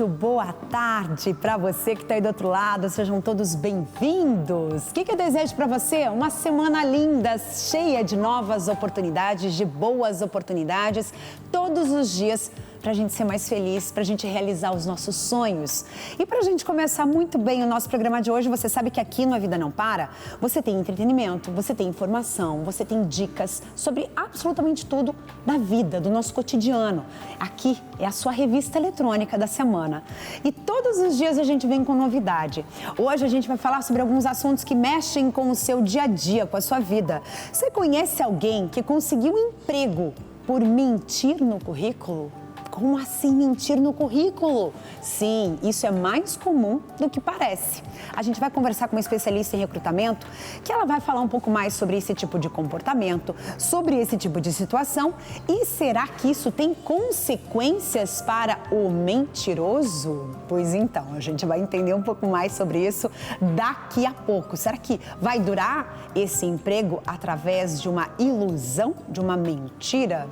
muito boa tarde para você que está aí do outro lado. Sejam todos bem-vindos. O que eu desejo para você? Uma semana linda, cheia de novas oportunidades, de boas oportunidades, todos os dias, para a gente ser mais feliz, para a gente realizar os nossos sonhos. E para a gente começar muito bem o nosso programa de hoje, você sabe que aqui no A Vida Não Para, você tem entretenimento, você tem informação, você tem dicas sobre absolutamente tudo da vida, do nosso cotidiano. Aqui é a sua revista eletrônica da semana. E todos os dias a gente vem com novidade. Hoje a gente vai falar sobre alguns assuntos que mexem com o seu dia a dia, com a sua vida. Você conhece alguém que conseguiu emprego por mentir no currículo? Como assim mentir no currículo? Sim, isso é mais comum do que parece. A gente vai conversar com uma especialista em recrutamento que ela vai falar um pouco mais sobre esse tipo de comportamento, sobre esse tipo de situação e será que isso tem consequências para o mentiroso? Pois então, a gente vai entender um pouco mais sobre isso daqui a pouco. Será que vai durar esse emprego através de uma ilusão, de uma mentira?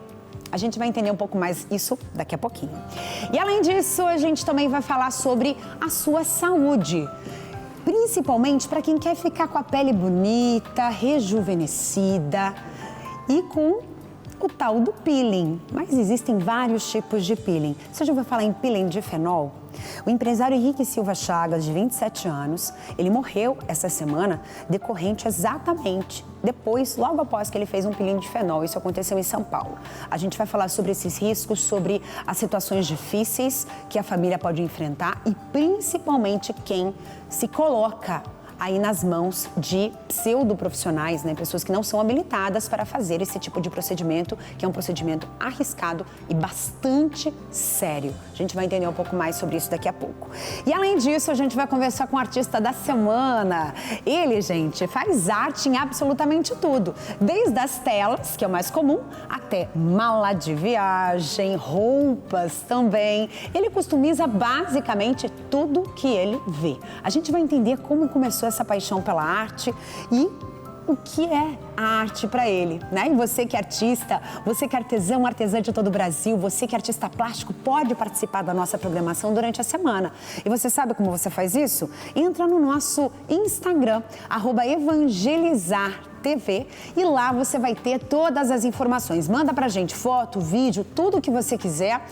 A gente vai entender um pouco mais isso daqui a pouquinho. E além disso, a gente também vai falar sobre a sua saúde. Principalmente para quem quer ficar com a pele bonita, rejuvenescida e com o tal do peeling. Mas existem vários tipos de peeling. Você já ouviu falar em peeling de fenol? O empresário Henrique Silva Chagas, de 27 anos, ele morreu essa semana decorrente exatamente logo após que ele fez um peeling de fenol. Isso aconteceu em São Paulo. A gente vai falar sobre esses riscos, sobre as situações difíceis que a família pode enfrentar e principalmente quem se coloca aí nas mãos de pseudoprofissionais, né? Pessoas que não são habilitadas para fazer esse tipo de procedimento, que é um procedimento arriscado e bastante sério. A gente vai entender um pouco mais sobre isso daqui a pouco. E além disso, a gente vai conversar com o artista da semana. Ele, gente, faz arte em absolutamente tudo, desde as telas, que é o mais comum, até mala de viagem, roupas também. Ele customiza basicamente tudo que ele vê. A gente vai entender como começou essa paixão pela arte e o que é a arte para ele, né? E você que é artista, você que é artesão, artesã de todo o Brasil, você que é artista plástico, pode participar da nossa programação durante a semana. E você sabe como você faz isso? Entra no nosso Instagram, @evangelizartv, e lá você vai ter todas as informações. Manda pra gente foto, vídeo, tudo o que você quiser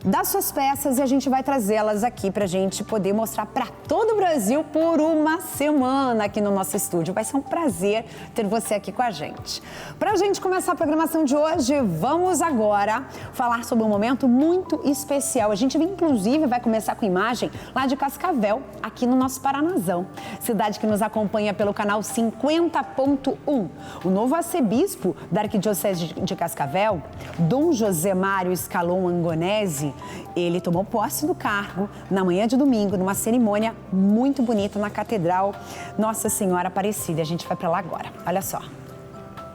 das suas peças e a gente vai trazê-las aqui pra gente poder mostrar para todo o Brasil por uma semana aqui no nosso estúdio. Vai ser um prazer ter você aqui com a gente. Pra gente começar a programação de hoje, vamos agora falar sobre um momento muito especial. A gente inclusive vai começar com imagem lá de Cascavel, aqui no nosso Paranazão, cidade que nos acompanha pelo canal 50.1. O novo arcebispo da Arquidiocese de Cascavel, Dom José Mário Scalon Angonese, ele tomou posse do cargo na manhã de domingo, numa cerimônia muito bonita na Catedral Nossa Senhora Aparecida. A gente vai para lá agora. Olha só.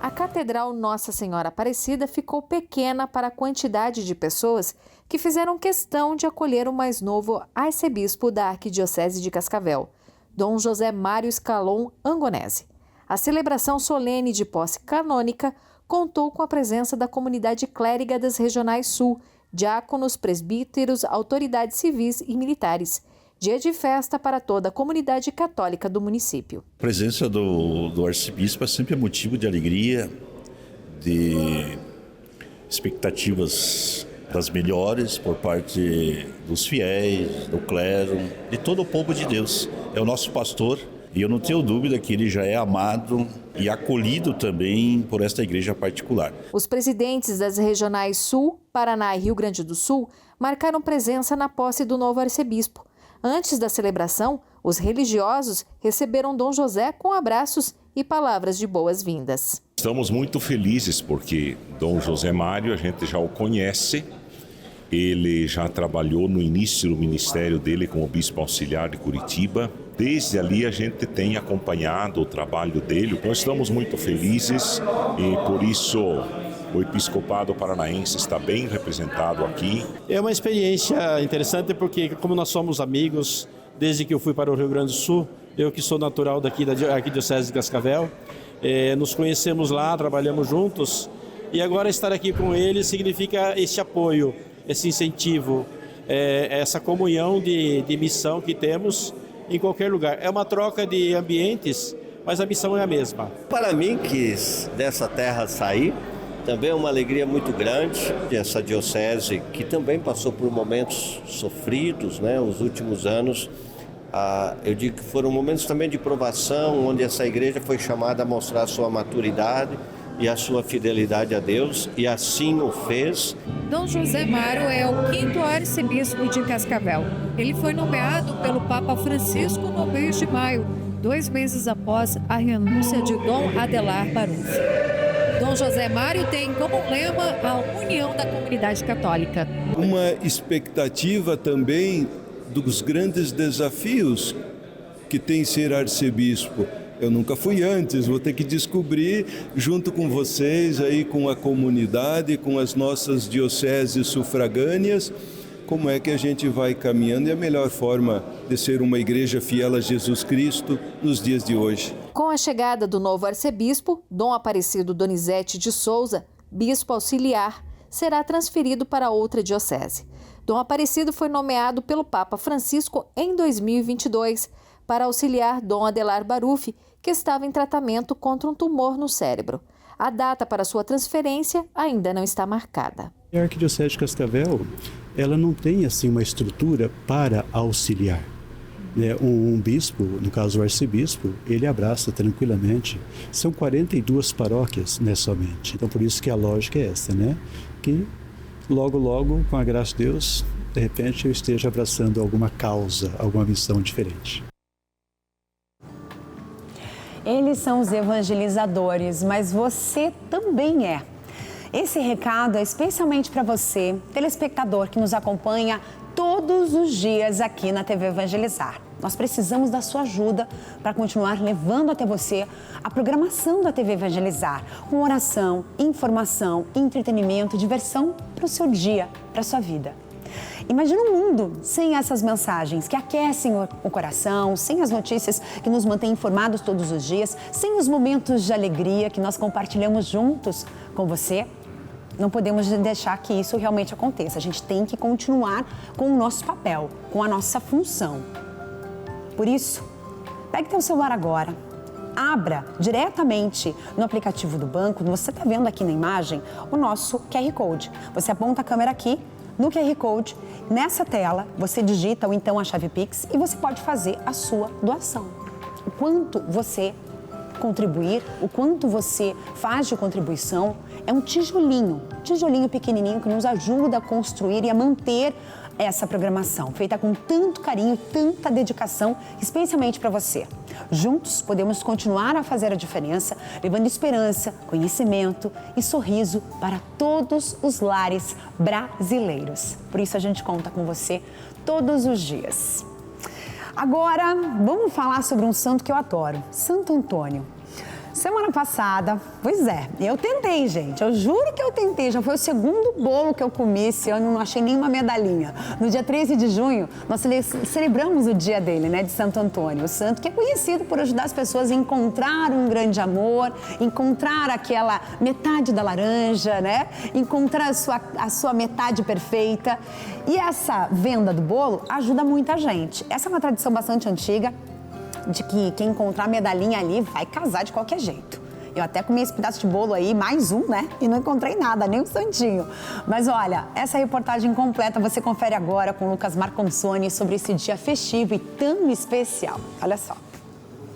A Catedral Nossa Senhora Aparecida ficou pequena para a quantidade de pessoas que fizeram questão de acolher o mais novo arcebispo da Arquidiocese de Cascavel, Dom José Mário Scalon Angonese. A celebração solene de posse canônica contou com a presença da comunidade clériga das Regionais Sul, diáconos, presbíteros, autoridades civis e militares. Dia de festa para toda a comunidade católica do município. A presença do arcebispo é sempre motivo de alegria, de expectativas das melhores por parte dos fiéis, do clero, de todo o povo de Deus. É o nosso pastor e eu não tenho dúvida que ele já é amado e acolhido também por esta igreja particular. Os presidentes das regionais Sul, Paraná e Rio Grande do Sul marcaram presença na posse do novo arcebispo. Antes da celebração, os religiosos receberam Dom José com abraços e palavras de boas-vindas. Estamos muito felizes porque Dom José Mário, a gente já o conhece. Ele já trabalhou no início do ministério dele como bispo auxiliar de Curitiba. Desde ali a gente tem acompanhado o trabalho dele. Nós estamos muito felizes e por isso o episcopado paranaense está bem representado aqui. É uma experiência interessante porque como nós somos amigos desde que eu fui para o Rio Grande do Sul, eu que sou natural daqui da Arquidiocese de Cascavel, nos conhecemos lá, trabalhamos juntos e agora estar aqui com ele significa esse apoio, esse incentivo, essa comunhão de missão que temos em qualquer lugar. É uma troca de ambientes, mas a missão é a mesma. Para mim, que dessa terra sair, também é uma alegria muito grande. Essa diocese que também passou por momentos sofridos, né, os últimos anos. Eu digo que foram momentos também de provação, onde essa igreja foi chamada a mostrar a sua maturidade e a sua fidelidade a Deus, e assim o fez. Dom José Mário é o 5º arcebispo de Cascavel. Ele foi nomeado pelo Papa Francisco no mês de maio, 2 meses após a renúncia de Dom Adelar Baruffi. Dom José Mário tem como lema a união da comunidade católica. Uma expectativa também dos grandes desafios que tem ser arcebispo. Eu nunca fui antes, vou ter que descobrir junto com vocês, aí, com a comunidade, com as nossas dioceses sufragâneas, como é que a gente vai caminhando e a melhor forma de ser uma igreja fiel a Jesus Cristo nos dias de hoje. Com a chegada do novo arcebispo, Dom Aparecido Donizete de Souza, bispo auxiliar, será transferido para outra diocese. Dom Aparecido foi nomeado pelo Papa Francisco em 2022 para auxiliar Dom Adelar Baruffi, que estava em tratamento contra um tumor no cérebro. A data para sua transferência ainda não está marcada. A Arquidiocese de Cascavel, ela não tem assim uma estrutura para auxiliar. Um bispo, no caso o arcebispo, ele abraça tranquilamente. São 42 paróquias, né, somente. Então por isso que a lógica é essa, né? Que logo, com a graça de Deus, de repente eu esteja abraçando alguma causa, alguma missão diferente. Eles são os evangelizadores, mas você também é. Esse recado é especialmente para você, telespectador que nos acompanha todos os dias aqui na TV Evangelizar. Nós precisamos da sua ajuda para continuar levando até você a programação da TV Evangelizar, com oração, informação, entretenimento, diversão para o seu dia, para a sua vida. Imagina um mundo sem essas mensagens que aquecem o coração, sem as notícias que nos mantêm informados todos os dias, sem os momentos de alegria que nós compartilhamos juntos com você. Não podemos deixar que isso realmente aconteça. A gente tem que continuar com o nosso papel, com a nossa função. Por isso, pegue teu celular agora, abra diretamente no aplicativo do banco, você está vendo aqui na imagem o nosso QR Code. Você aponta a câmera aqui no QR Code, nessa tela você digita ou então a chave Pix e você pode fazer a sua doação. O quanto você contribuir, o quanto você faz de contribuição, é um tijolinho pequenininho que nos ajuda a construir e a manter essa programação, feita com tanto carinho, tanta dedicação, especialmente para você. Juntos, podemos continuar a fazer a diferença, levando esperança, conhecimento e sorriso para todos os lares brasileiros. Por isso, a gente conta com você todos os dias. Agora, vamos falar sobre um santo que eu adoro, Santo Antônio. Semana passada, pois é, eu tentei, gente, eu juro que eu tentei, já foi o segundo bolo que eu comi esse ano, não achei nenhuma medalhinha. No dia 13 de junho, nós celebramos o dia dele, né, de Santo Antônio, o santo que é conhecido por ajudar as pessoas a encontrar um grande amor, encontrar aquela metade da laranja, né, encontrar a sua metade perfeita. E essa venda do bolo ajuda muita gente. Essa é uma tradição bastante antiga, de que quem encontrar a medalhinha ali vai casar de qualquer jeito. Eu até comi esse pedaço de bolo aí, mais um, né? E não encontrei nada, nem um santinho. Mas olha, essa reportagem completa você confere agora com Lucas Marconsoni sobre esse dia festivo e tão especial. Olha só.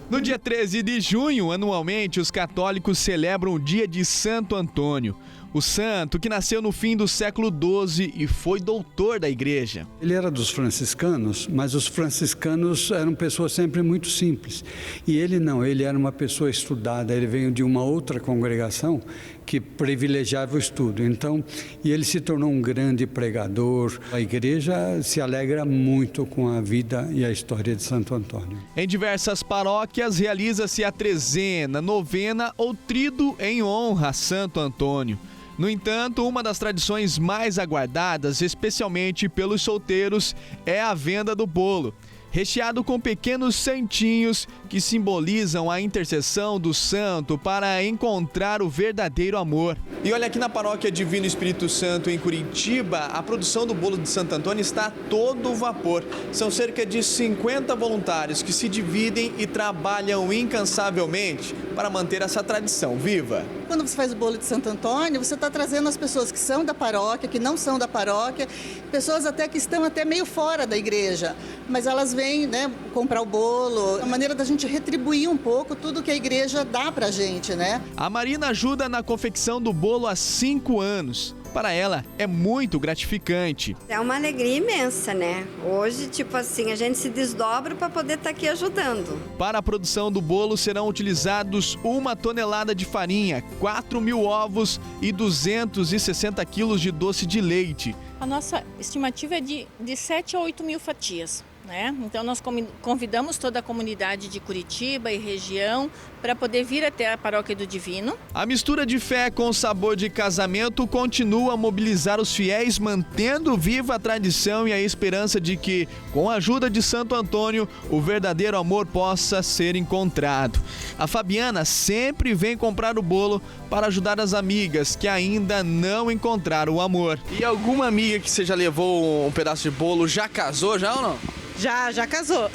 No dia 13 de junho, anualmente, os católicos celebram o dia de Santo Antônio. O santo que nasceu no fim do século XII e foi doutor da igreja. Ele era dos franciscanos, mas os franciscanos eram pessoas sempre muito simples. E ele não, ele era uma pessoa estudada, ele veio de uma outra congregação que privilegiava o estudo. Então, e ele se tornou um grande pregador. A igreja se alegra muito com a vida e a história de Santo Antônio. Em diversas paróquias realiza-se a trezena, novena ou tríduo em honra a Santo Antônio. No entanto, uma das tradições mais aguardadas, especialmente pelos solteiros, é a venda do bolo. recheado com pequenos santinhos que simbolizam a intercessão do santo para encontrar o verdadeiro amor. E olha, aqui na Paróquia Divino Espírito Santo, em Curitiba, a produção do bolo de Santo Antônio está a todo vapor. São cerca de 50 voluntários que se dividem e trabalham incansavelmente para manter essa tradição viva. Quando você faz o bolo de Santo Antônio, você está trazendo as pessoas que são da paróquia, que não são da paróquia, pessoas até que estão até meio fora da igreja, mas elas vêm, né, comprar o bolo, é uma maneira da gente retribuir um pouco tudo que a igreja dá pra gente, né? A Marina ajuda na confecção do bolo há 5 anos. Para ela, é muito gratificante. É uma alegria imensa, né? Hoje, tipo assim, a gente se desdobra para poder estar aqui ajudando. Para a produção do bolo serão utilizados 1 tonelada de farinha, 4.000 ovos e 260 quilos de doce de leite. A nossa estimativa é de 7 a 8 mil fatias, né? Então nós convidamos toda a comunidade de Curitiba e região para poder vir até a Paróquia do Divino. A mistura de fé com sabor de casamento continua a mobilizar os fiéis, mantendo viva a tradição e a esperança de que, com a ajuda de Santo Antônio, o verdadeiro amor possa ser encontrado. A Fabiana sempre vem comprar o bolo para ajudar as amigas que ainda não encontraram o amor. E alguma amiga que você já levou um pedaço de bolo já casou, já ou não? Já casou.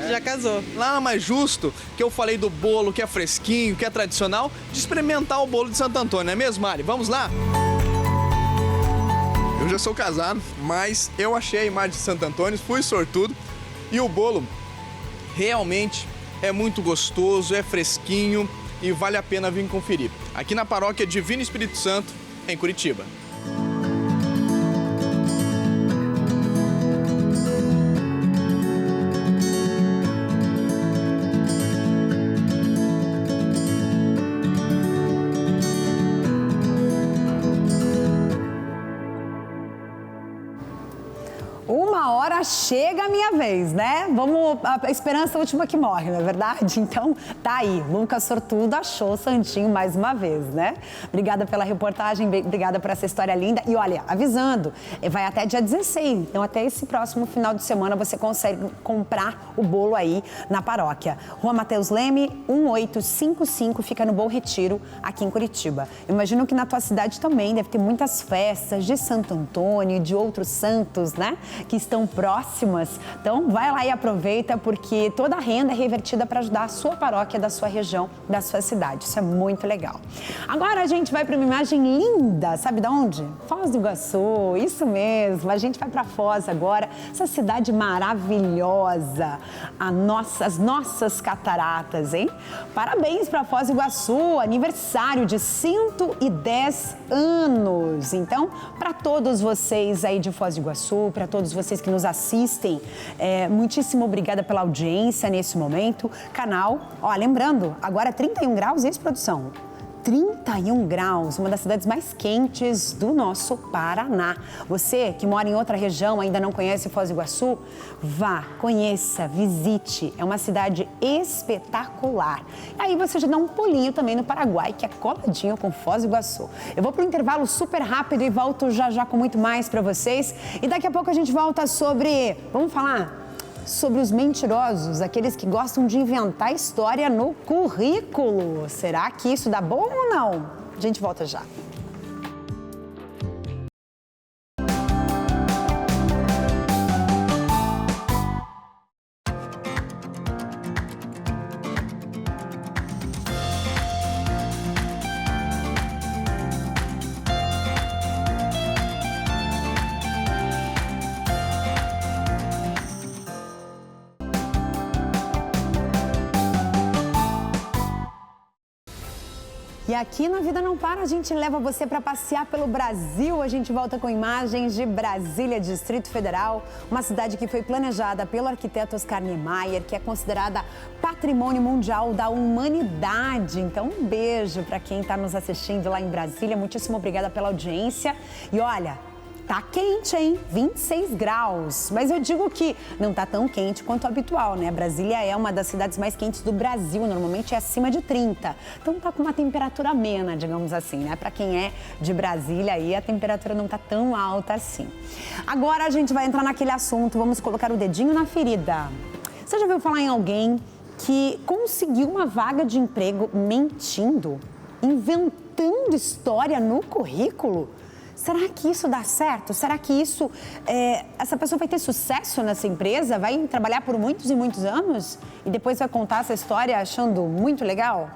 Já casou. Nada mais justo que eu falei do bolo que é fresquinho, que é tradicional, de experimentar o bolo de Santo Antônio, não é mesmo, Mari? Vamos lá? Eu já sou casado, mas eu achei a imagem de Santo Antônio, fui sortudo e o bolo realmente é muito gostoso, é fresquinho e vale a pena vir conferir. Aqui na Paróquia Divino Espírito Santo, em Curitiba. Uma hora chega a minha vez, né? Vamos, a esperança é a última que morre, não é verdade? Então, tá aí, Lucas Sortudo achou o santinho mais uma vez, né? Obrigada pela reportagem, obrigada por essa história linda. E olha, avisando, vai até dia 16, então até esse próximo final de semana você consegue comprar o bolo aí na paróquia. Rua Mateus Leme, 1855, fica no Bom Retiro, aqui em Curitiba. Eu imagino que na tua cidade também deve ter muitas festas de Santo Antônio e de outros santos, né? Que estão próximas. Então, vai lá e aproveita, porque toda a renda é revertida para ajudar a sua paróquia, da sua região, da sua cidade. Isso é muito legal. Agora a gente vai para uma imagem linda, sabe de onde? Foz do Iguaçu, isso mesmo. A gente vai para Foz agora, essa cidade maravilhosa, as nossas cataratas, hein? Parabéns para Foz do Iguaçu, aniversário de 110 anos. Então, para todos vocês aí de Foz do Iguaçu, para todos vocês que nos assistem, muitíssimo obrigada pela audiência nesse momento. Canal, ó, lembrando, agora 31 graus, isso, produção? 31 graus, uma das cidades mais quentes do nosso Paraná. Você que mora em outra região, ainda não conhece Foz do Iguaçu, vá, conheça, visite. É uma cidade espetacular. E aí você já dá um pulinho também no Paraguai, que é coladinho com Foz do Iguaçu. Eu vou para um intervalo super rápido e volto já com muito mais para vocês. E daqui a pouco a gente volta sobre, vamos falar sobre os mentirosos, aqueles que gostam de inventar história no currículo. Será que isso dá bom ou não? A gente volta já. E aqui na Vida Não Para, a gente leva você para passear pelo Brasil. A gente volta com imagens de Brasília, Distrito Federal, uma cidade que foi planejada pelo arquiteto Oscar Niemeyer, que é considerada Patrimônio Mundial da Humanidade. Então, um beijo para quem está nos assistindo lá em Brasília. Muitíssimo obrigada pela audiência. E olha, tá quente, hein? 26 graus. Mas eu digo que não tá tão quente quanto o habitual, né? Brasília é uma das cidades mais quentes do Brasil, normalmente é acima de 30. Então tá com uma temperatura amena, digamos assim, né? Para quem é de Brasília aí, a temperatura não tá tão alta assim. Agora a gente vai entrar naquele assunto, vamos colocar o dedinho na ferida. Você já ouviu falar em alguém que conseguiu uma vaga de emprego mentindo, inventando história no currículo? Será que isso dá certo? Será que essa pessoa vai ter sucesso nessa empresa? Vai trabalhar por muitos e muitos anos? E depois vai contar essa história achando muito legal?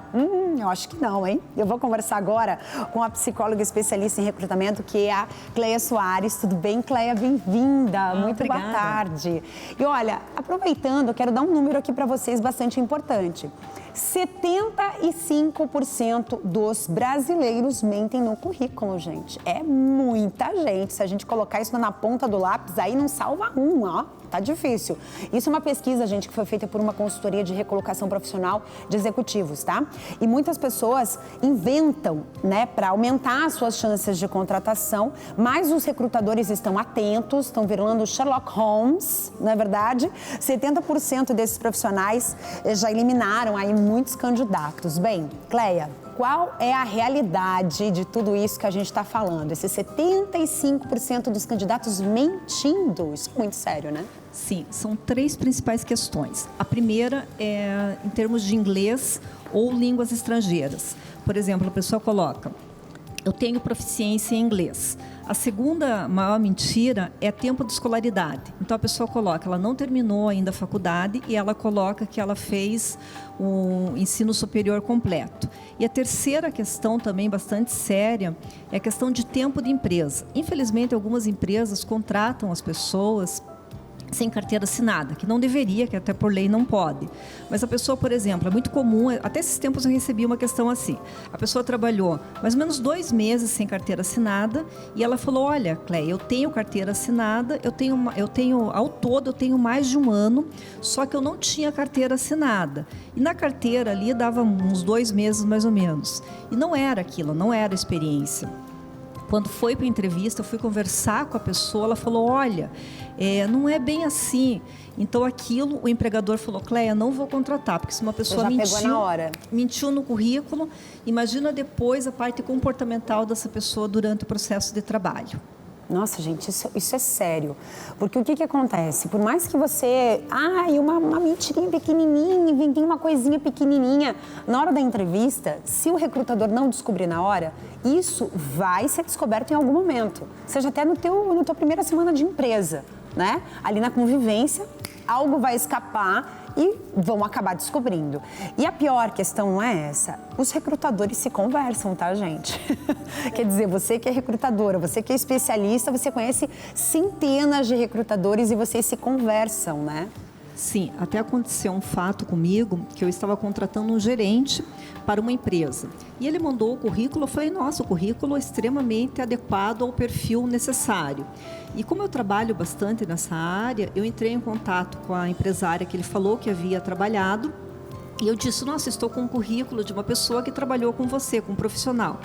Eu acho que não, hein? Eu vou conversar agora com a psicóloga especialista em recrutamento, que é a Cleia Soares. Tudo bem, Cleia? Bem-vinda. Muito obrigada. Boa tarde. E olha, aproveitando, eu quero dar um número aqui para vocês bastante importante. 75% dos brasileiros mentem no currículo, gente. É muita gente. Se a gente colocar isso na ponta do lápis, aí não salva um, ó. Tá difícil. Isso é uma pesquisa, gente, que foi feita por uma consultoria de recolocação profissional de executivos, tá? E muitas pessoas inventam, né, para aumentar as suas chances de contratação, mas os recrutadores estão atentos, estão virando Sherlock Holmes, não é verdade? 70% desses profissionais já eliminaram aí muitos candidatos. Bem, Cleia, qual é a realidade de tudo isso que a gente está falando? Esse 75% dos candidatos mentindo, isso é muito sério, né? Sim, são 3 principais questões. A primeira é em termos de inglês ou línguas estrangeiras. Por exemplo, a pessoa coloca: eu tenho proficiência em inglês. A segunda maior mentira é tempo de escolaridade. Então, a pessoa coloca, ela não terminou ainda a faculdade e ela coloca que ela fez o ensino superior completo. E a terceira questão também bastante séria é a questão de tempo de empresa. Infelizmente, algumas empresas contratam as pessoas sem carteira assinada, que não deveria, que até por lei não pode. Mas a pessoa, por exemplo, é muito comum, até esses tempos eu recebi uma questão assim, a pessoa trabalhou mais ou menos 2 meses sem carteira assinada e ela falou: olha, Cleia, eu tenho carteira assinada, eu tenho ao todo eu tenho mais de 1 ano, só que eu não tinha carteira assinada. E na carteira ali dava uns 2 meses mais ou menos. E não era aquilo, não era a experiência. Quando foi para a entrevista, eu fui conversar com a pessoa, ela falou: olha, não é bem assim. Então, aquilo, o empregador falou: Cleia, não vou contratar, porque se uma pessoa mentiu no currículo, imagina depois a parte comportamental dessa pessoa durante o processo de trabalho. Nossa, gente, isso é sério. Porque o que acontece? Por mais que você... uma mentirinha pequenininha, inventei uma coisinha pequenininha. Na hora da entrevista, se o recrutador não descobrir na hora, isso vai ser descoberto em algum momento. Seja até na tua primeira semana de empresa, né? Ali na convivência, algo vai escapar e vão acabar descobrindo. E a pior questão não é essa. Os recrutadores se conversam, tá, gente? Quer dizer, você que é recrutadora, você que é especialista, você conhece centenas de recrutadores e vocês se conversam, né? Sim, até aconteceu um fato comigo, que eu estava contratando um gerente para uma empresa. E ele mandou o currículo, eu falei: nossa, o currículo é extremamente adequado ao perfil necessário. E como eu trabalho bastante nessa área, eu entrei em contato com a empresária que ele falou que havia trabalhado. E eu disse: nossa, estou com um currículo de uma pessoa que trabalhou com você, com um profissional.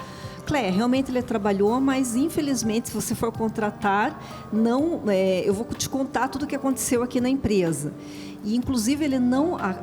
Cleia, realmente ele trabalhou, mas infelizmente, se você for contratar, eu vou te contar tudo o que aconteceu aqui na empresa. E, inclusive,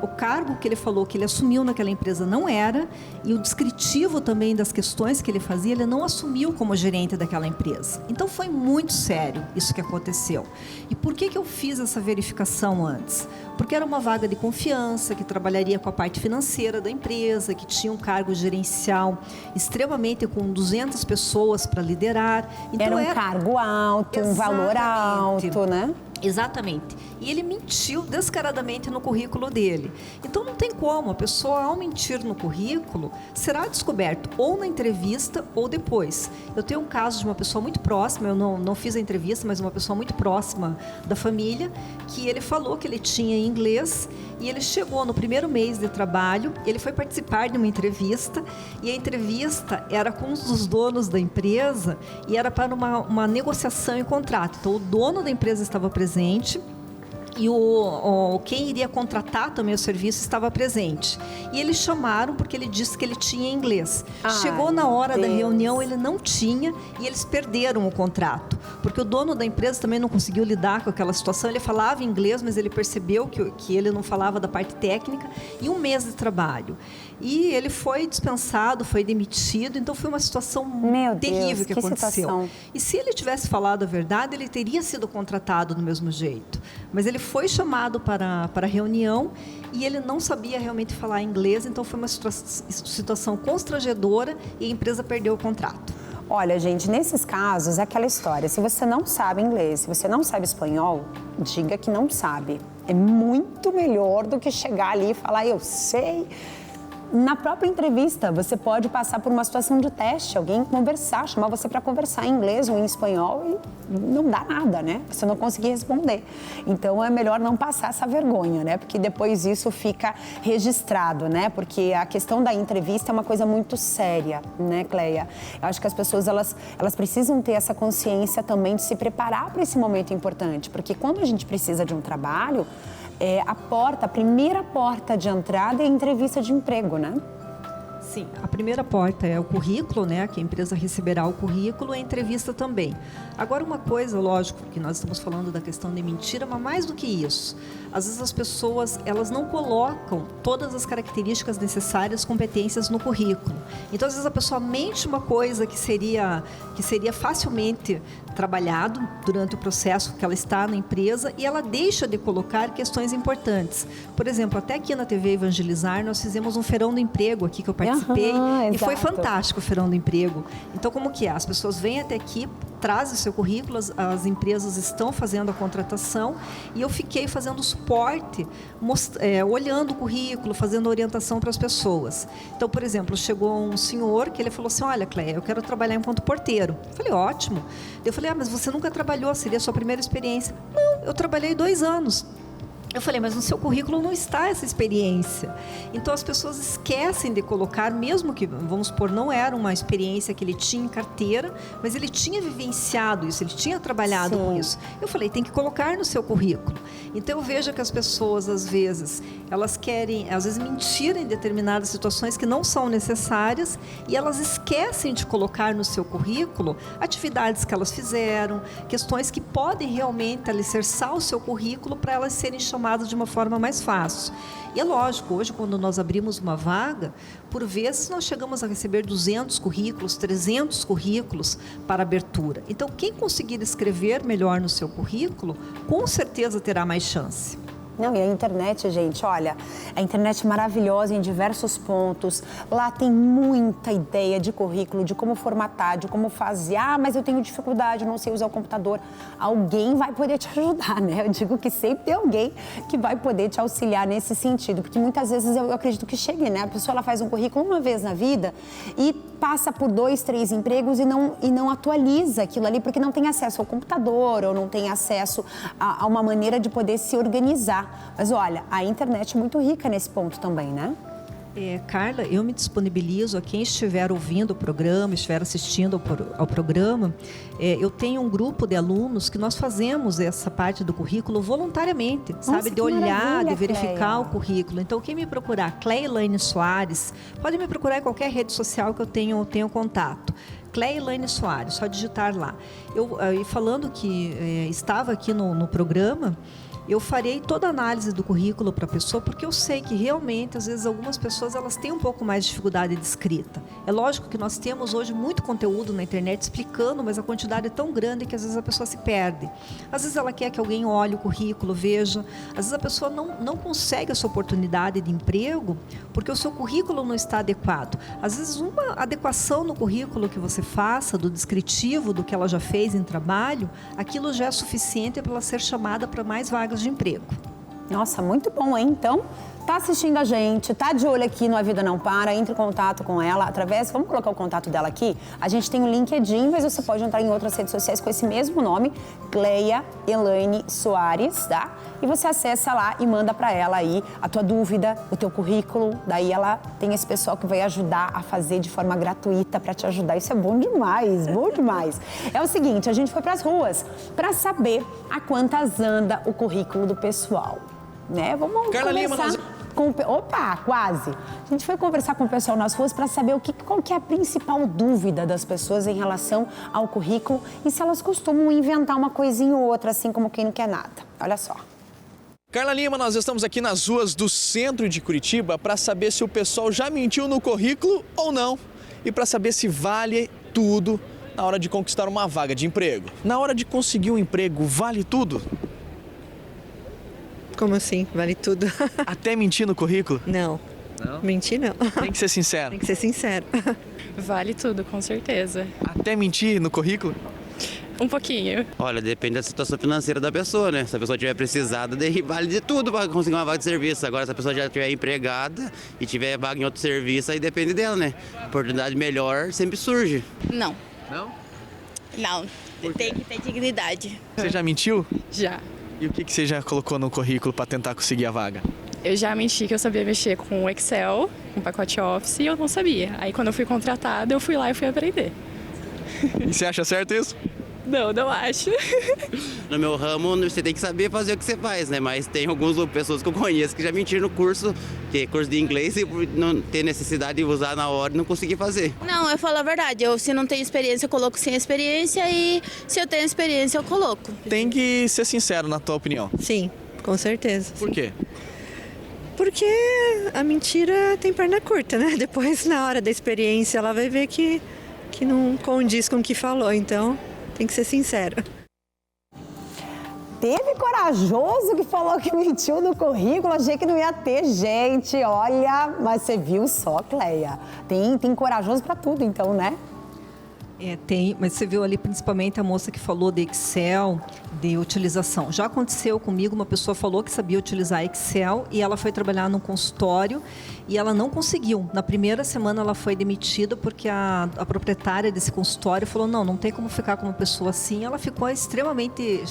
o cargo que ele falou que ele assumiu naquela empresa não era, e o descritivo também das questões que ele fazia, ele não assumiu como gerente daquela empresa. Então, foi muito sério isso que aconteceu. E por que eu fiz essa verificação antes? Porque era uma vaga de confiança, que trabalharia com a parte financeira da empresa, que tinha um cargo gerencial extremamente com 200 pessoas para liderar. Então, era um cargo alto, um valor alto, né? Exatamente. E ele mentiu descaradamente no currículo dele. Então, não tem como. A pessoa, ao mentir no currículo, será descoberto ou na entrevista ou depois. Eu tenho um caso de uma pessoa muito próxima, eu não fiz a entrevista, mas uma pessoa muito próxima da família, que ele falou que ele tinha inglês e ele chegou no primeiro mês de trabalho, ele foi participar de uma entrevista e a entrevista era com um dos donos da empresa e era para uma negociação em contrato. Então, o dono da empresa estava presente e quem iria contratar também o serviço estava presente. E eles chamaram porque ele disse que ele tinha inglês. Chegou na hora da reunião, ele não tinha e eles perderam o contrato. Porque o dono da empresa também não conseguiu lidar com aquela situação. Ele falava inglês, mas ele percebeu que ele não falava da parte técnica. E 1 mês de trabalho. E ele foi dispensado, foi demitido. Então foi uma situação terrível que aconteceu. Situação. E se ele tivesse falado a verdade, ele teria sido contratado do mesmo jeito. Mas ele foi chamado para a reunião e ele não sabia realmente falar inglês. Então foi uma situação constrangedora e a empresa perdeu o contrato. Olha, gente, nesses casos é aquela história. Se você não sabe inglês, se você não sabe espanhol, diga que não sabe. É muito melhor do que chegar ali e falar, eu sei. Na própria entrevista, você pode passar por uma situação de teste, alguém conversar, chamar você para conversar em inglês ou em espanhol e não dá nada, né? Você não conseguir responder. Então, é melhor não passar essa vergonha, né? Porque depois isso fica registrado, né? Porque a questão da entrevista é uma coisa muito séria, né, Cleia? Eu acho que as pessoas, elas precisam ter essa consciência também de se preparar para esse momento importante. Porque quando a gente precisa de um trabalho, a primeira porta de entrada é a entrevista de emprego, né? Sim, a primeira porta é o currículo, né? Que a empresa receberá o currículo e a entrevista também. Agora, uma coisa, lógico, que nós estamos falando da questão de mentira, mas mais do que isso. Às vezes as pessoas, elas não colocam todas as características necessárias, competências no currículo. Então, às vezes a pessoa mente uma coisa que seria facilmente trabalhado durante o processo que ela está na empresa e ela deixa de colocar questões importantes. Por exemplo, até aqui na TV Evangelizar, nós fizemos um feirão do emprego aqui que eu participei e foi fantástico o feirão do emprego. Então, como que é? As pessoas vêm até aqui, trazem o seu currículo, as empresas estão fazendo a contratação e eu fiquei fazendo suporte, olhando o currículo, fazendo orientação para as pessoas. Então, por exemplo, chegou um senhor que ele falou assim, olha, Cleia, eu quero trabalhar enquanto porteiro. Eu falei, ótimo. Eu falei, mas você nunca trabalhou, seria a sua primeira experiência. Não, eu trabalhei 2 anos. Eu falei, mas no seu currículo não está essa experiência. Então, as pessoas esquecem de colocar, mesmo que, vamos supor, não era uma experiência que ele tinha em carteira, mas ele tinha vivenciado isso, ele tinha trabalhado com isso. Eu falei, tem que colocar no seu currículo. Então, eu vejo que as pessoas, às vezes, elas querem, às vezes, mentir em determinadas situações que não são necessárias e elas esquecem de colocar no seu currículo atividades que elas fizeram, questões que podem realmente alicerçar o seu currículo para elas serem chamadas de uma forma mais fácil. E é lógico, hoje quando nós abrimos uma vaga, por vezes nós chegamos a receber 200 currículos, 300 currículos para abertura. Então, quem conseguir escrever melhor no seu currículo, com certeza terá mais chance. Não, e a internet, gente, olha, a internet é maravilhosa em diversos pontos. Lá tem muita ideia de currículo, de como formatar, de como fazer. Ah, mas eu tenho dificuldade, não sei usar o computador. Alguém vai poder te ajudar, né? Eu digo que sempre tem alguém que vai poder te auxiliar nesse sentido. Porque muitas vezes eu acredito que chegue, né? A pessoa ela faz um currículo uma vez na vida e passa por 2, 3 empregos e não atualiza aquilo ali porque não tem acesso ao computador ou não tem acesso a uma maneira de poder se organizar. Mas olha, a internet é muito rica nesse ponto também, né? Carla, eu me disponibilizo a quem estiver ouvindo o programa, estiver assistindo ao programa. Eu tenho um grupo de alunos que nós fazemos essa parte do currículo voluntariamente, nossa, sabe? De olhar, de verificar Cleia. O currículo. Então, quem me procurar, Cleia Elaine Soares, pode me procurar em qualquer rede social que eu tenho contato. Cleia Elaine Soares, só digitar lá. E falando que estava aqui no programa, eu farei toda a análise do currículo para a pessoa, porque eu sei que realmente, às vezes, algumas pessoas elas têm um pouco mais de dificuldade de escrita. É lógico que nós temos hoje muito conteúdo na internet explicando, mas a quantidade é tão grande que às vezes a pessoa se perde. Às vezes ela quer que alguém olhe o currículo, veja. Às vezes a pessoa não consegue essa oportunidade de emprego porque o seu currículo não está adequado. Às vezes uma adequação no currículo que você faça, do descritivo do que ela já fez em trabalho, aquilo já é suficiente para ela ser chamada para mais vagas de emprego. Nossa, muito bom, hein? Então, tá assistindo a gente, tá de olho aqui no A Vida Não Para, entre em contato com ela através, vamos colocar o contato dela aqui? A gente tem o LinkedIn, mas você pode entrar em outras redes sociais com esse mesmo nome, Cleia Elaine Soares, tá? E você acessa lá e manda para ela aí a tua dúvida, o teu currículo, daí ela tem esse pessoal que vai ajudar a fazer de forma gratuita para te ajudar. Isso é bom demais, bom demais. É o seguinte, a gente foi para as ruas para saber a quantas anda o currículo do pessoal, né? Vamos Carla Lima, Opa, quase. A gente foi conversar com o pessoal nas ruas para saber qual que é a principal dúvida das pessoas em relação ao currículo e se elas costumam inventar uma coisinha ou outra, assim como quem não quer nada. Olha só. Carla Lima, nós estamos aqui nas ruas do centro de Curitiba para saber se o pessoal já mentiu no currículo ou não e para saber se vale tudo na hora de conquistar uma vaga de emprego. Na hora de conseguir um emprego, vale tudo? Como assim? Vale tudo? Até mentir no currículo? Não. Não? Mentir não. Tem que ser sincero. Tem que ser sincero. Vale tudo, com certeza. Até mentir no currículo? Um pouquinho. Olha, depende da situação financeira da pessoa, né? Se a pessoa tiver precisada, daí vale de tudo para conseguir uma vaga de serviço. Agora, se a pessoa já estiver empregada e tiver vaga em outro serviço, aí depende dela, né? Oportunidade melhor sempre surge. Não. Não? Não. Tem que ter dignidade. Você já mentiu? Já. E o que você já colocou no currículo para tentar conseguir a vaga? Eu já menti que eu sabia mexer com o Excel, com pacote Office, e eu não sabia. Aí quando eu fui contratada, eu fui lá e fui aprender. E você acha certo isso? Não acho. No meu ramo, você tem que saber fazer o que você faz, né? Mas tem algumas pessoas que eu conheço que já mentiram no curso, que é curso de inglês, e por não ter necessidade de usar na hora, não consegui fazer. Não, eu falo a verdade. Se não tenho experiência, eu coloco sem experiência e se eu tenho experiência, eu coloco. Tem que ser sincero na tua opinião. Sim, com certeza. Por quê? Porque a mentira tem perna curta, né? Depois, na hora da experiência, ela vai ver que não condiz com o que falou, então tem que ser sincero. Teve corajoso que falou que mentiu no currículo, achei que não ia ter gente, olha, mas você viu só, Cleia, tem corajoso para tudo então, né? Tem, mas você viu ali principalmente a moça que falou de Excel, de utilização. Já aconteceu comigo, uma pessoa falou que sabia utilizar Excel e ela foi trabalhar num consultório e ela não conseguiu. Na primeira semana ela foi demitida porque a proprietária desse consultório falou, não tem como ficar com uma pessoa assim. Ela ficou extremamente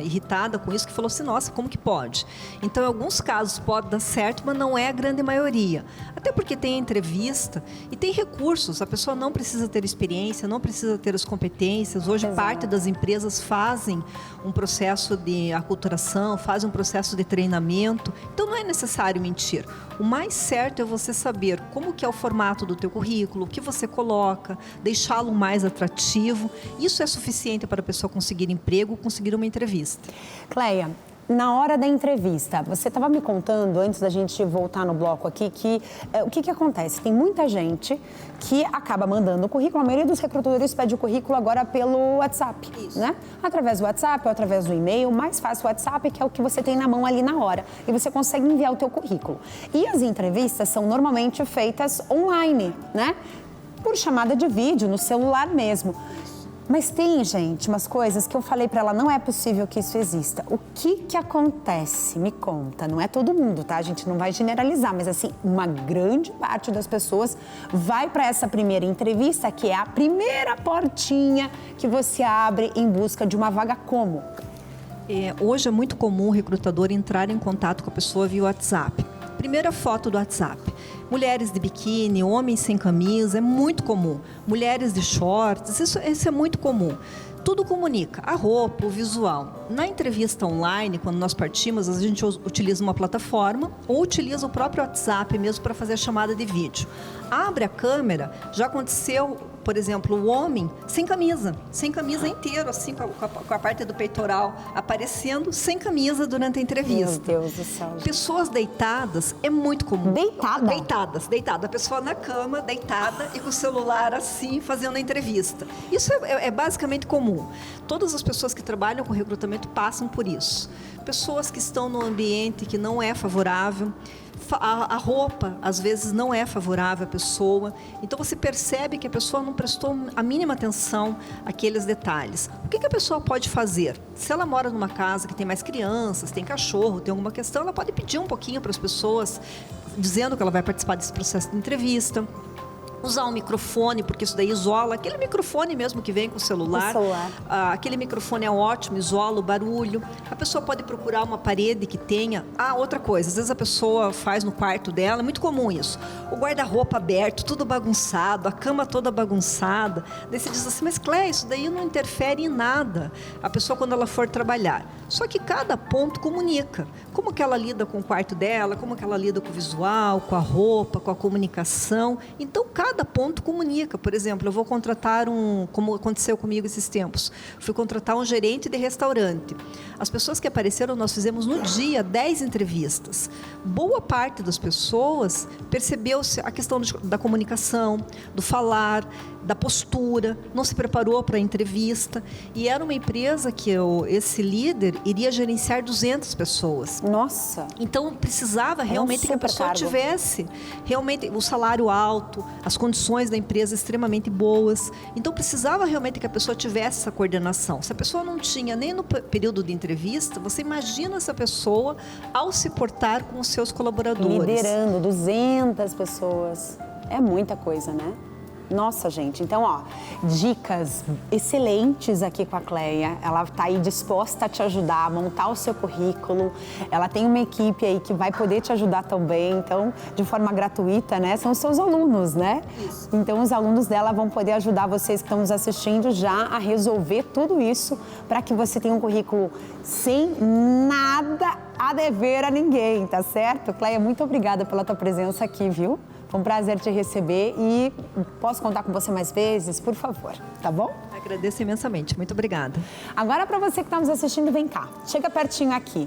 irritada com isso, que falou assim, nossa, como que pode? Então, em alguns casos pode dar certo, mas não é a grande maioria. Até porque tem entrevista e tem recursos. A pessoa não precisa ter experiência, não precisa ter as competências. Hoje, parte das empresas fazem um processo de aculturação, fazem um processo de treinamento. Então, não é necessário mentir. O mais certo é você saber como que é o formato do teu currículo, o que você coloca, deixá-lo mais atrativo. Isso é suficiente para a pessoa conseguir emprego, conseguir uma entrevista. Cleia, na hora da entrevista, você estava me contando, antes da gente voltar no bloco aqui, que o que acontece? Tem muita gente que acaba mandando o currículo, a maioria dos recrutadores pede o currículo agora pelo WhatsApp, né? Através do WhatsApp ou através do e-mail, mais fácil o WhatsApp, que é o que você tem na mão ali na hora. E você consegue enviar o teu currículo. E as entrevistas são normalmente feitas online, né? Por chamada de vídeo, no celular mesmo. Mas tem, gente, umas coisas que eu falei pra ela, não é possível que isso exista. O que acontece? Me conta. Não é todo mundo, tá? A gente não vai generalizar, mas assim, uma grande parte das pessoas vai pra essa primeira entrevista, que é a primeira portinha que você abre em busca de uma vaga como? Hoje é muito comum o recrutador entrar em contato com a pessoa via WhatsApp. Primeira foto do WhatsApp. Mulheres de biquíni, homens sem camisa, é muito comum. Mulheres de shorts, isso é muito comum. Tudo comunica, a roupa, o visual. Na entrevista online, quando nós partimos, a gente utiliza uma plataforma ou utiliza o próprio WhatsApp mesmo para fazer a chamada de vídeo. Abre a câmera, já aconteceu, por exemplo, o homem sem camisa inteiro, assim, com a parte do peitoral aparecendo, sem camisa durante a entrevista. Meu Deus do céu. Gente. Pessoas deitadas é muito comum. Deitada? A pessoa na cama, deitada e com o celular assim, fazendo a entrevista. Isso é basicamente comum. Todas as pessoas que trabalham com recrutamento passam por isso. pessoas que estão no ambiente que não é favorável, a roupa às vezes não é favorável à pessoa, então você percebe que a pessoa não prestou a mínima atenção àqueles detalhes. O que a pessoa pode fazer? Se ela mora numa casa que tem mais crianças, tem cachorro, tem alguma questão, ela pode pedir um pouquinho para as pessoas, dizendo que ela vai participar desse processo de entrevista. Usar um microfone, porque isso daí isola. Aquele microfone mesmo que vem com o celular. Aquele microfone é ótimo, isola o barulho. A pessoa pode procurar uma parede que tenha... outra coisa, às vezes a pessoa faz no quarto dela, é muito comum isso. O guarda-roupa aberto, tudo bagunçado, a cama toda bagunçada. Daí você diz assim, mas Cléia, isso daí não interfere em nada. A pessoa quando ela for trabalhar. Só que cada ponto comunica. Como que ela lida com o quarto dela, como que ela lida com o visual, com a roupa, com a comunicação. Então, cada ponto comunica. Por exemplo, eu vou contratar como aconteceu comigo esses tempos, fui contratar um gerente de restaurante. As pessoas que apareceram, nós fizemos no dia 10 entrevistas. Boa parte das pessoas percebeu-se a questão da comunicação, do falar, da postura, não se preparou para a entrevista. E era uma empresa que esse líder iria gerenciar 200 pessoas. Nossa! Então, precisava realmente que a pessoa tivesse realmente o salário alto, as condições da empresa extremamente boas. Então, precisava realmente que a pessoa tivesse essa coordenação. Se a pessoa não tinha nem no período de entrevista, você imagina essa pessoa ao se portar com os seus colaboradores. Liderando 200 pessoas. É muita coisa, né? Nossa, gente. Então, dicas excelentes aqui com a Cléia. Ela está aí disposta a te ajudar a montar o seu currículo. Ela tem uma equipe aí que vai poder te ajudar também. Então, de forma gratuita, né? São os seus alunos, né? Isso. Então, os alunos dela vão poder ajudar vocês que estão nos assistindo já a resolver tudo isso para que você tenha um currículo sem nada a dever a ninguém, tá certo? Cléia, muito obrigada pela tua presença aqui, viu? Foi um prazer te receber e posso contar com você mais vezes, por favor, tá bom? Agradeço imensamente, muito obrigada. Agora, para você que está nos assistindo, vem cá, chega pertinho aqui.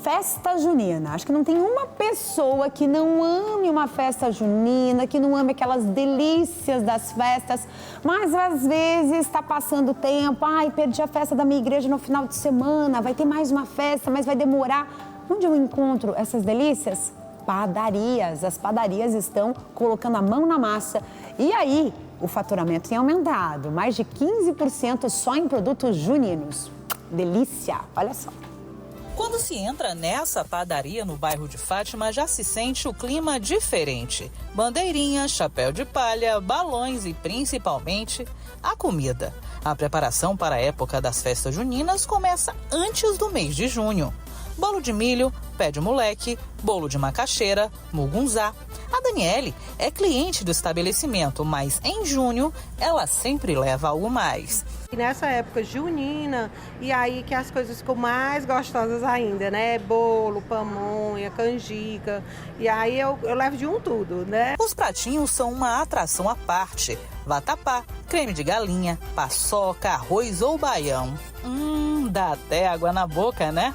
Festa junina. Acho que não tem uma pessoa que não ame uma festa junina, que não ame aquelas delícias das festas, mas às vezes está passando o tempo, perdi a festa da minha igreja no final de semana, vai ter mais uma festa, mas vai demorar. Onde eu encontro essas delícias? Padarias. As padarias estão colocando a mão na massa. E aí, o faturamento tem aumentado. Mais de 15% só em produtos juninos. Delícia! Olha só. Quando se entra nessa padaria no bairro de Fátima, já se sente o clima diferente. Bandeirinha, chapéu de palha, balões e, principalmente, a comida. A preparação para a época das festas juninas começa antes do mês de junho. Bolo de milho, pé de moleque, bolo de macaxeira, mugunzá. A Daniele é cliente do estabelecimento, mas em junho ela sempre leva algo mais. E nessa época junina, e aí que as coisas ficam mais gostosas ainda, né? Bolo, pamonha, canjica, e aí eu levo de tudo, né? Os pratinhos são uma atração à parte. Vatapá, creme de galinha, paçoca, arroz ou baião. Dá até água na boca, né?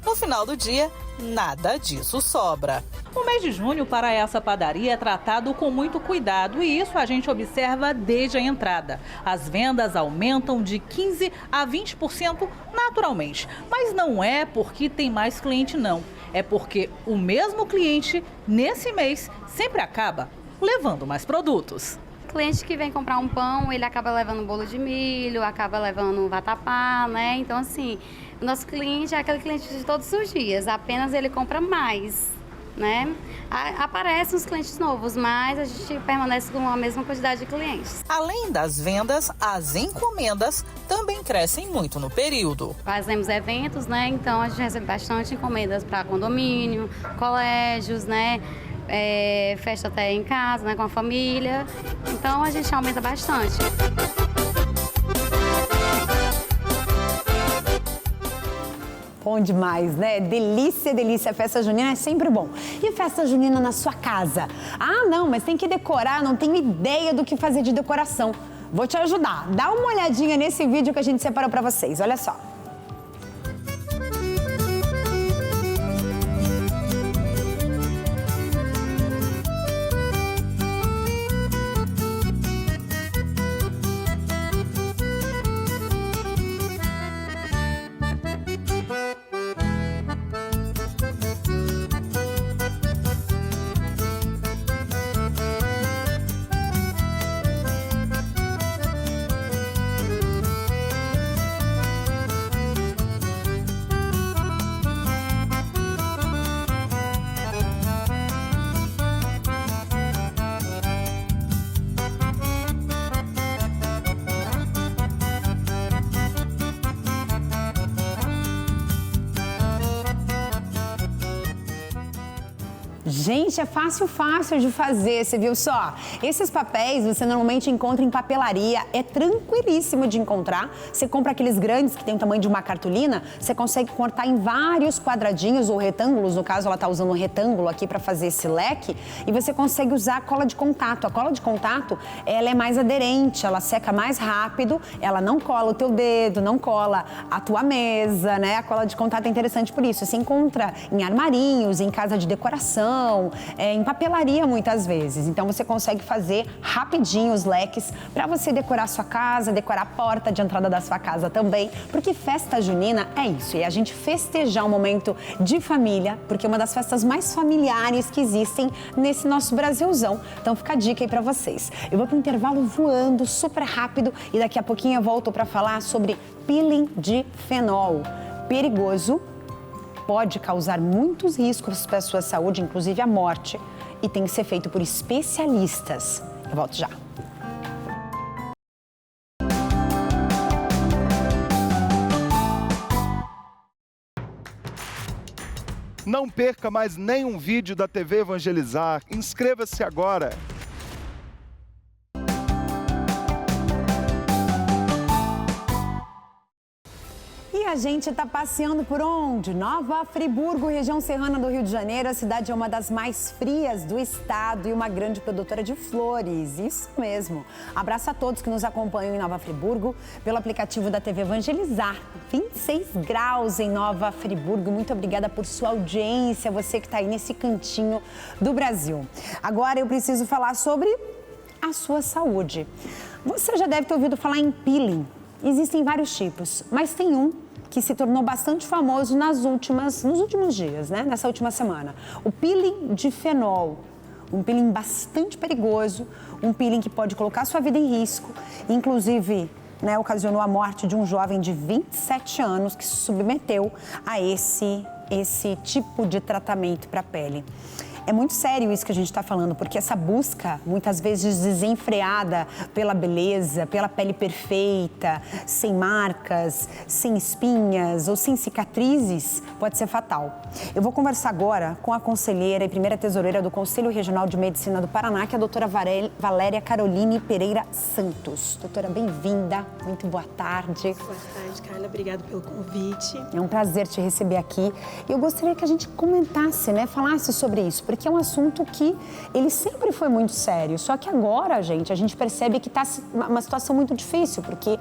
No final do dia, nada disso sobra. O mês de junho para essa padaria é tratado com muito cuidado e isso a gente observa desde a entrada. As vendas aumentam de 15% a 20% naturalmente. Mas não é porque tem mais cliente, não. É porque o mesmo cliente, nesse mês, sempre acaba levando mais produtos. Cliente que vem comprar um pão, ele acaba levando um bolo de milho, acaba levando um vatapá, né? Então, assim, o nosso cliente é aquele cliente de todos os dias, apenas ele compra mais, né? Aparecem os clientes novos, mas a gente permanece com a mesma quantidade de clientes. Além das vendas, as encomendas também crescem muito no período. Fazemos eventos, né? Então, a gente recebe bastante encomendas para condomínio, colégios, né? Festa até em casa, né, com a família. Então a gente aumenta bastante. Bom demais, né? Delícia, delícia. Festa junina é sempre bom. E festa junina na sua casa? Não, mas tem que decorar, não tenho ideia do que fazer de decoração. Vou te ajudar. Dá uma olhadinha nesse vídeo que a gente separou pra vocês. Olha só. Gente, é fácil de fazer, você viu só? Esses papéis você normalmente encontra em papelaria, é tranquilíssimo de encontrar. Você compra aqueles grandes que tem o tamanho de uma cartolina, você consegue cortar em vários quadradinhos ou retângulos, no caso ela está usando um retângulo aqui para fazer esse leque, e você consegue usar a cola de contato. A cola de contato, ela é mais aderente, ela seca mais rápido, ela não cola o teu dedo, não cola a tua mesa, né? A cola de contato é interessante por isso. Você encontra em armarinhos, em casa de decoração, em papelaria muitas vezes. Então você consegue fazer rapidinho os leques para você decorar sua casa, decorar a porta de entrada da sua casa também, porque festa junina é isso, é a gente festejar um momento de família, porque é uma das festas mais familiares que existem nesse nosso Brasilzão. Então fica a dica aí para vocês. Eu vou para o intervalo voando, super rápido, e daqui a pouquinho eu volto para falar sobre peeling de fenol. Perigoso, pode causar muitos riscos para a sua saúde, inclusive a morte, e tem que ser feito por especialistas. Eu volto já. Não perca mais nenhum vídeo da TV Evangelizar. Inscreva-se agora. E a gente está passeando por onde? Nova Friburgo, região serrana do Rio de Janeiro. A cidade é uma das mais frias do estado e uma grande produtora de flores. Isso mesmo. Abraço a todos que nos acompanham em Nova Friburgo pelo aplicativo da TV Evangelizar. 26 graus em Nova Friburgo. Muito obrigada por sua audiência, você que está aí nesse cantinho do Brasil. Agora eu preciso falar sobre a sua saúde. Você já deve ter ouvido falar em peeling. Existem vários tipos, mas tem um que se tornou bastante famoso nos últimos dias, né? Nessa última semana. O peeling de fenol. Um peeling bastante perigoso, um peeling que pode colocar sua vida em risco, inclusive, né, ocasionou a morte de um jovem de 27 anos que se submeteu a esse tipo de tratamento para a pele. É muito sério isso que a gente está falando, porque essa busca, muitas vezes desenfreada pela beleza, pela pele perfeita, sem marcas, sem espinhas ou sem cicatrizes, pode ser fatal. Eu vou conversar agora com a conselheira e primeira tesoureira do Conselho Regional de Medicina do Paraná, que é a doutora Valéria Caroline Pereira Santos. Doutora, bem-vinda, muito boa tarde. Boa tarde, Carla, obrigada pelo convite. É um prazer te receber aqui. Eu gostaria que a gente comentasse, né, falasse sobre isso, porque é um assunto que ele sempre foi muito sério, só que agora, gente, a gente percebe que está uma situação muito difícil, porque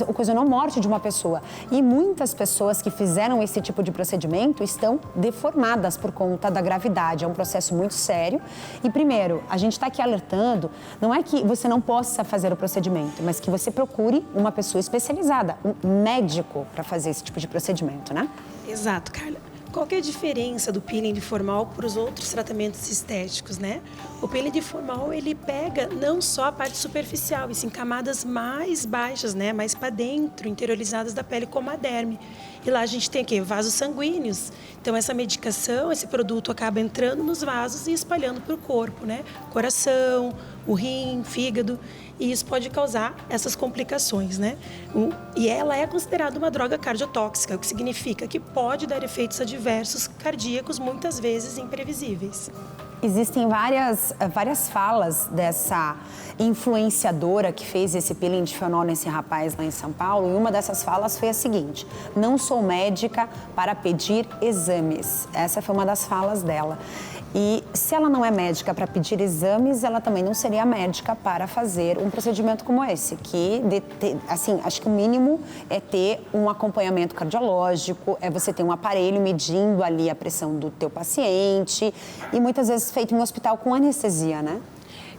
ocasionou a morte de uma pessoa. E muitas pessoas que fizeram esse tipo de procedimento estão deformadas por conta da gravidade. É um processo muito sério. E, primeiro, a gente está aqui alertando, não é que você não possa fazer o procedimento, mas que você procure uma pessoa especializada, um médico, para fazer esse tipo de procedimento, né? Exato, Carla. Qual que é a diferença do peeling de formal para os outros tratamentos estéticos, né? O peeling de formal, ele pega não só a parte superficial, e sim camadas mais baixas, né? Mais para dentro, interiorizadas da pele, como a derme. E lá a gente tem o quê? Vasos sanguíneos. Então, essa medicação, esse produto acaba entrando nos vasos e espalhando para o corpo, né? Coração, o rim, fígado. E isso pode causar essas complicações, né? E ela é considerada uma droga cardiotóxica, o que significa que pode dar efeitos adversos cardíacos, muitas vezes imprevisíveis. Existem várias falas dessa influenciadora que fez esse peeling de fenol nesse rapaz lá em São Paulo, e uma dessas falas foi a seguinte: não sou médica para pedir exames. Essa foi uma das falas dela. E se ela não é médica para pedir exames, ela também não seria médica para fazer um procedimento como esse, que, assim, acho que o mínimo é ter um acompanhamento cardiológico, é você ter um aparelho medindo ali a pressão do teu paciente, e muitas vezes feito em um hospital com anestesia, né?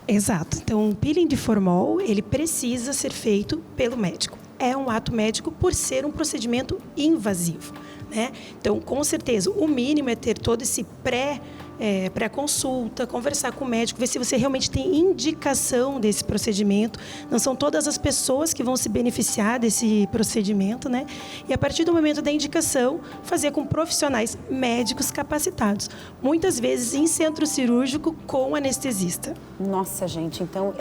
Exato. Então, o peeling de formol, ele precisa ser feito pelo médico. É um ato médico por ser um procedimento invasivo, né? Então, com certeza, o mínimo é ter todo esse pré-consulta, conversar com o médico, ver se você realmente tem indicação desse procedimento. Não são todas as pessoas que vão se beneficiar desse procedimento, né? E a partir do momento da indicação, fazer com profissionais médicos capacitados. Muitas vezes em centro cirúrgico com anestesista. Nossa, gente, então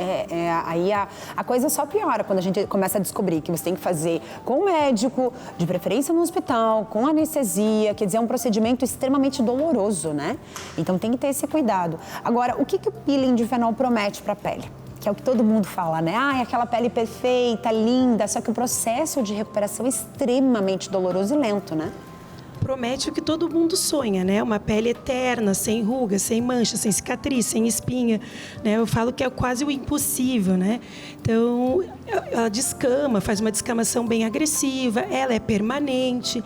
aí a coisa só piora quando a gente começa a descobrir que você tem que fazer com o médico, de preferência no hospital, com anestesia, quer dizer, é um procedimento extremamente doloroso, né? Então tem que ter esse cuidado. Agora, o que o peeling de fenol promete para a pele? Que é o que todo mundo fala, né? Ah, é aquela pele perfeita, linda, só que o processo de recuperação é extremamente doloroso e lento, né? Promete o que todo mundo sonha, né? Uma pele eterna, sem rugas, sem mancha, sem cicatriz, sem espinha, né? Eu falo que é quase o impossível, né? Então, ela descama, faz uma descamação bem agressiva, ela é permanente.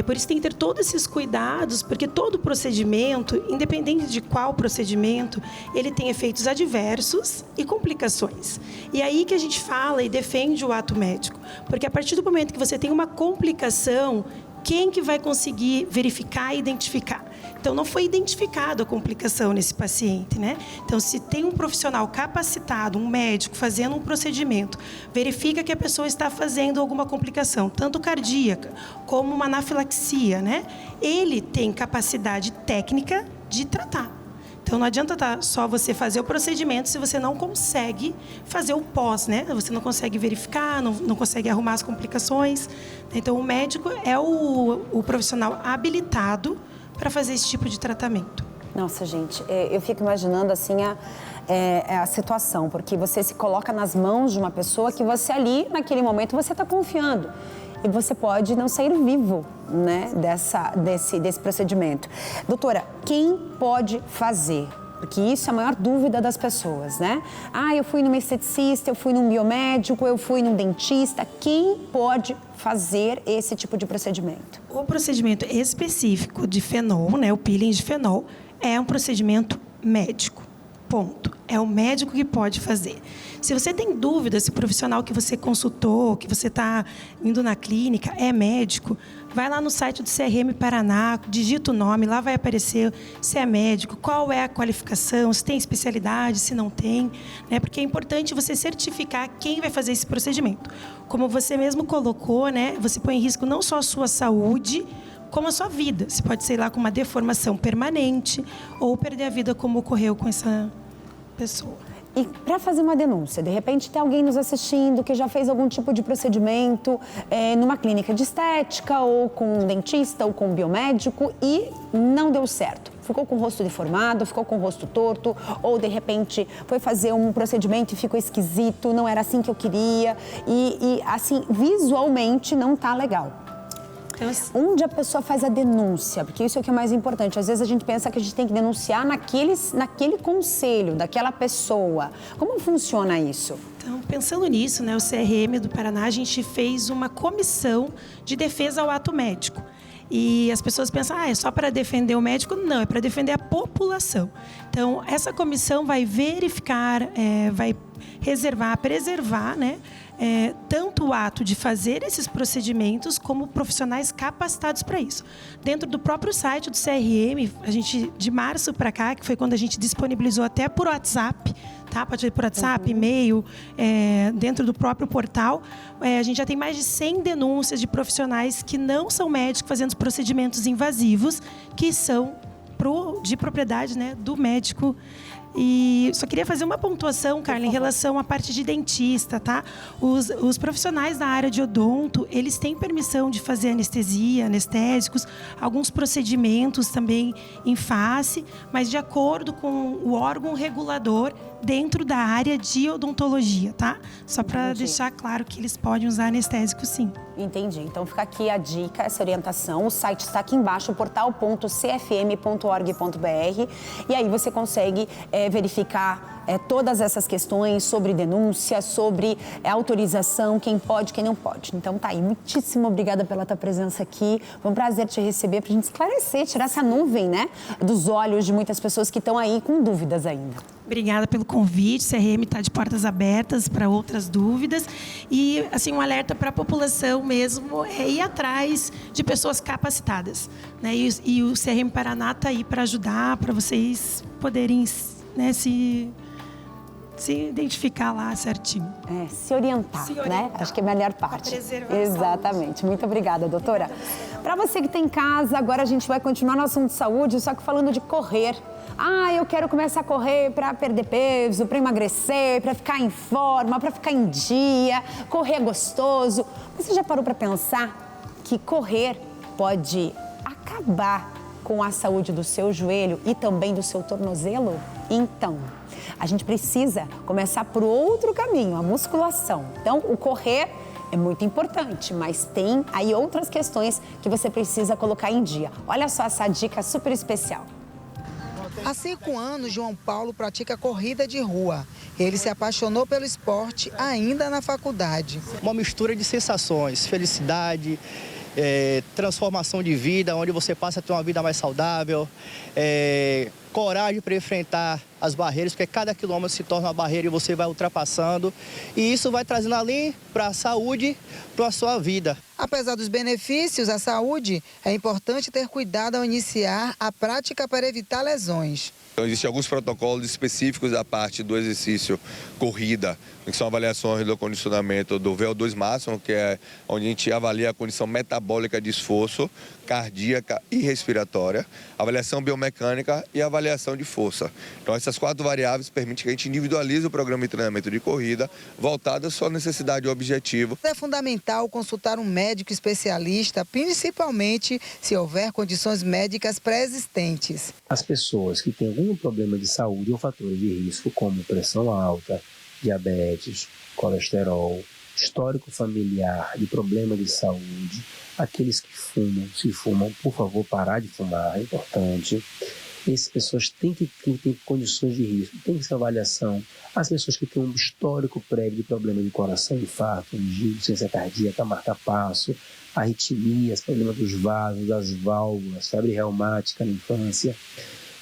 Por isso tem que ter todos esses cuidados, porque todo procedimento, independente de qual procedimento, ele tem efeitos adversos e complicações. E aí que a gente fala e defende o ato médico, porque a partir do momento que você tem uma complicação, quem que vai conseguir verificar e identificar? Então, não foi identificada a complicação nesse paciente, né? Então, se tem um profissional capacitado, um médico, fazendo um procedimento, verifica que a pessoa está fazendo alguma complicação, tanto cardíaca como uma anafilaxia, né? Ele tem capacidade técnica de tratar. Então, não adianta só você fazer o procedimento se você não consegue fazer o pós, né? Você não consegue verificar, não consegue arrumar as complicações. Então, o médico é o profissional habilitado para fazer esse tipo de tratamento. Nossa, gente, eu fico imaginando, assim, a situação, porque você se coloca nas mãos de uma pessoa que você ali, naquele momento, você está confiando. E você pode não sair vivo, né, desse procedimento. Doutora, quem pode fazer? Porque isso é a maior dúvida das pessoas, né? Ah, eu fui num esteticista, eu fui num biomédico, eu fui num dentista. Quem pode fazer esse tipo de procedimento? O procedimento específico de fenol, né, o peeling de fenol, é um procedimento médico. Ponto. É o médico que pode fazer. Se você tem dúvida se o profissional que você consultou, que você está indo na clínica, é médico, vai lá no site do CRM Paraná, digita o nome, lá vai aparecer se é médico, qual é a qualificação, se tem especialidade, se não tem, né? Porque é importante você certificar quem vai fazer esse procedimento. Como você mesmo colocou, né? Você põe em risco não só a sua saúde, como a sua vida. Você pode ser lá com uma deformação permanente ou perder a vida, como ocorreu com essa pessoa. E para fazer uma denúncia, de repente tem alguém nos assistindo que já fez algum tipo de procedimento numa clínica de estética, ou com um dentista, ou com um biomédico, e não deu certo. Ficou com o rosto deformado, ficou com o rosto torto, ou de repente foi fazer um procedimento e ficou esquisito, não era assim que eu queria, e assim, visualmente não tá legal. Onde a pessoa faz a denúncia? Porque isso é o que é mais importante. Às vezes a gente pensa que a gente tem que denunciar naquele conselho, daquela pessoa. Como funciona isso? Então, pensando nisso, né, o CRM do Paraná, a gente fez uma comissão de defesa ao ato médico. E as pessoas pensam, é só para defender o médico? Não, é para defender a população. Então, essa comissão vai verificar, vai preservar, né? Tanto o ato de fazer esses procedimentos como profissionais capacitados para isso. Dentro do próprio site do CRM, a gente, de março para cá, que foi quando a gente disponibilizou até por WhatsApp, tá? Pode ser por WhatsApp, e-mail, dentro do próprio portal, a gente já tem mais de 100 denúncias de profissionais que não são médicos fazendo procedimentos invasivos, que são de propriedade, né, do médico. E só queria fazer uma pontuação, Carla, em relação à parte de dentista, tá? Os profissionais da área de odonto, eles têm permissão de fazer anestesia, anestésicos, alguns procedimentos também em face, mas de acordo com o órgão regulador dentro da área de odontologia, tá? Só para deixar claro que eles podem usar anestésicos, sim. Entendi. Então fica aqui a dica, essa orientação. O site está aqui embaixo, portal.cfm.org.br, e aí você consegue verificar todas essas questões sobre denúncia, sobre autorização, quem pode, quem não pode. Então tá aí. Muitíssimo obrigada pela tua presença aqui. Foi um prazer te receber para a gente esclarecer, tirar essa nuvem, né, dos olhos de muitas pessoas que estão aí com dúvidas ainda. Obrigada pelo convite. O CRM está de portas abertas para outras dúvidas. E, assim, um alerta para a população mesmo é ir atrás de pessoas capacitadas, né? E o CRM Paraná está aí para ajudar, para vocês poderem, né, se identificar lá certinho. Se orientar, né? Acho que é a melhor parte. Exatamente. Muito obrigada, doutora. Para você que está em casa, agora a gente vai continuar no assunto de saúde, só que falando de correr. Eu quero começar a correr para perder peso, para emagrecer, para ficar em forma, para ficar em dia. Correr é gostoso. Você já parou para pensar que correr pode acabar com a saúde do seu joelho e também do seu tornozelo? Então, a gente precisa começar por outro caminho, a musculação. Então, o correr é muito importante, mas tem aí outras questões que você precisa colocar em dia. Olha só essa dica super especial. Há 5 anos, João Paulo pratica corrida de rua. Ele se apaixonou pelo esporte ainda na faculdade. Uma mistura de sensações, felicidade, transformação de vida, onde você passa a ter uma vida mais saudável, coragem para enfrentar as barreiras, porque cada quilômetro se torna uma barreira e você vai ultrapassando. E isso vai trazendo ali para a saúde, para a sua vida. Apesar dos benefícios à saúde, é importante ter cuidado ao iniciar a prática para evitar lesões. Então, existem alguns protocolos específicos da parte do exercício corrida, que são avaliações do condicionamento do VO2 máximo, que é onde a gente avalia a condição metabólica de esforço, cardíaca e respiratória, avaliação biomecânica e avaliação de força. Então, essas 4 variáveis permitem que a gente individualize o programa de treinamento de corrida voltado à sua necessidade e objetivo. É fundamental consultar um médico especialista, principalmente se houver condições médicas pré-existentes. As pessoas que têm algum problema de saúde ou fatores de risco, como pressão alta, diabetes, colesterol, histórico familiar de problema de saúde, aqueles que fumam, se fumam, por favor, parar de fumar, é importante. Essas pessoas têm que ter condições de risco, tem que ser avaliação. As pessoas que têm um histórico prévio de problema de coração, infarto, insuficiência cardíaca, marca-passo, arritmias, problema dos vasos, das válvulas, febre reumática na infância,